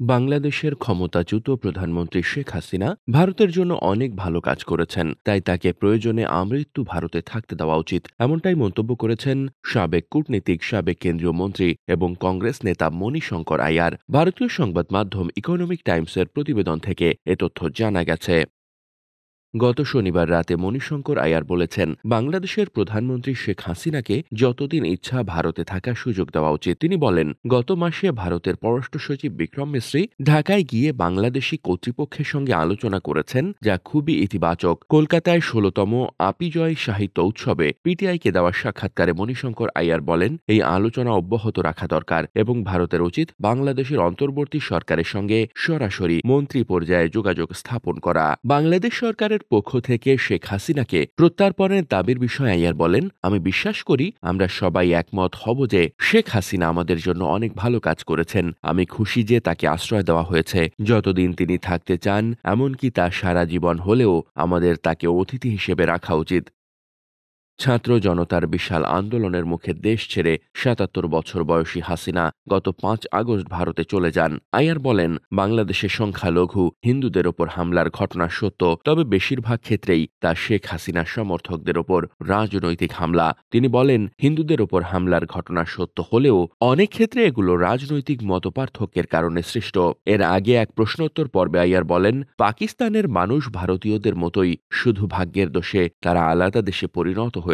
বাংলাদেশের ক্ষমতাচ্যুত প্রধানমন্ত্রী শেখ হাসিনা ভারতের জন্য অনেক ভালো কাজ করেছেন, তাই তাকে প্রয়োজনে আমৃত্যু ভারতে থাকতে দেওয়া উচিত, এমনটাই মন্তব্য করেছেন সাবেক কূটনীতিক, সাবেক কেন্দ্রীয় মন্ত্রী এবং কংগ্রেস নেতা মণিশঙ্কর আইয়ার। ভারতীয় সংবাদ মাধ্যম ইকোনমিক টাইমসের প্রতিবেদন থেকে এ তথ্য জানা গেছে। গত শনিবার রাতে মণিশঙ্কর আয়ার বলেছেন, বাংলাদেশের প্রধানমন্ত্রী শেখ হাসিনাকে যতদিন ইচ্ছা ভারতে থাকার সুযোগ দেওয়া উচিত। তিনি বলেন, গত মাসে ভারতের পররাষ্ট্র সচিব বিক্রম মিশ্রি ঢাকায় গিয়ে বাংলাদেশি কর্তৃপক্ষের সঙ্গে আলোচনা করেছেন, যা খুবই ইতিবাচক। কলকাতায় ১৬তম আপিজয় সাহিত্য উৎসবে পিটিআইকে দেওয়া সাক্ষাৎকারে মণিশঙ্কর আয়ার বলেন, এই আলোচনা অব্যাহত রাখা দরকার এবং ভারতের উচিত বাংলাদেশের অন্তর্বর্তী সরকারের সঙ্গে সরাসরি মন্ত্রী পর্যায়ে যোগাযোগ স্থাপন করা। বাংলাদেশ সরকারের পক্ষ থেকে শেখ হাসিনাকে প্রত্যার্পণের দাবির বিষয়ে আইয়ার বলেন, আমি বিশ্বাস করি আমরা সবাই একমত হব যে শেখ হাসিনা আমাদের জন্য অনেক ভালো কাজ করেছেন। আমি খুশি যে তাকে আশ্রয় দেওয়া হয়েছে। যতদিন তিনি থাকতে চান, এমনকি তা সারা জীবন হলেও আমাদের তাকে অতিথি হিসেবে রাখা উচিত। ছাত্র জনতার বিশাল আন্দোলনের মুখে দেশ ছেড়ে ৭৭ বছর বয়সী হাসিনা গত ৫ আগস্ট ভারতে চলে যান। আইয়ার বলেন, বাংলাদেশে সংখ্যালঘু হিন্দুদের ওপর হামলার ঘটনা সত্য, তবে বেশিরভাগ ক্ষেত্রেই তা শেখ হাসিনার সমর্থকদের ওপর রাজনৈতিক হামলা। তিনি বলেন, হিন্দুদের ওপর হামলার ঘটনা সত্য হলেও অনেক ক্ষেত্রে এগুলো রাজনৈতিক মতপার্থক্যের কারণে সৃষ্ট। এর আগে এক প্রশ্নোত্তর পর্বে আইয়ার বলেন, পাকিস্তানের মানুষ ভারতীয়দের মতোই, শুধু ভাগ্যের দোষে তারা আলাদা দেশে পরিণত হয়েছে।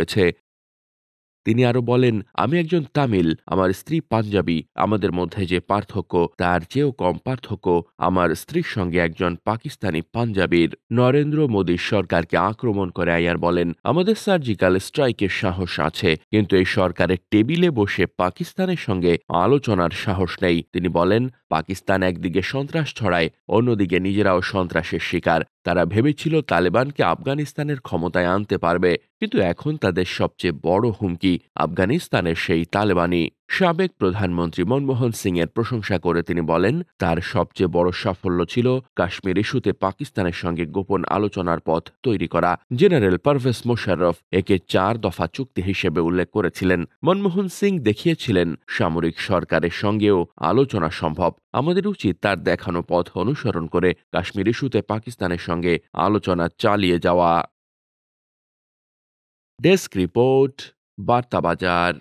তিনি আরো বলেন, আমি একজন তামিল, আমার স্ত্রী পাঞ্জাবি। আমাদের মধ্যে যে পার্থক্য তার চেয়েও কম পার্থক্য আমার স্ত্রীর সঙ্গে একজন পাকিস্তানি পাঞ্জাবির। নরেন্দ্র মোদীর সরকারকে আক্রমণ করে আইয়ার বলেন, আমাদের সার্জিক্যাল স্ট্রাইকের সাহস আছে, কিন্তু এই সরকারের টেবিলে বসে পাকিস্তানের সঙ্গে আলোচনার সাহস নেই। তিনি বলেন, পাকিস্তান একদিকে সন্ত্রাস ছড়ায়, অন্যদিকে নিজেরাও সন্ত্রাসের শিকার। তারা ভেবেছিল তালেবানকে আফগানিস্তানের ক্ষমতায় আনতে পারবে, কিন্তু এখন তাদের সবচেয়ে বড় হুমকি আফগানিস্তানের সেই তালেবানি। সাবেক প্রধানমন্ত্রী মনমোহন সিং এর প্রশংসা করে তিনি বলেন, তার সবচেয়ে বড় সাফল্য ছিল কাশ্মীর ইস্যুতে পাকিস্তানের সঙ্গে গোপন আলোচনার পথ তৈরি করা। জেনারেল পারভেজ মোশাররফ একে ৪ দফা চুক্তি হিসেবে উল্লেখ করেছিলেন। মনমোহন সিং দেখিয়েছিলেন সামরিক সরকারের সঙ্গেও আলোচনা সম্ভব। আমাদের উচিত তার দেখানো পথ অনুসরণ করে কাশ্মীর ইস্যুতে পাকিস্তানের সঙ্গে আলোচনা চালিয়ে যাওয়া। ডেস্ক রিপোর্ট, বার্তা বাজার।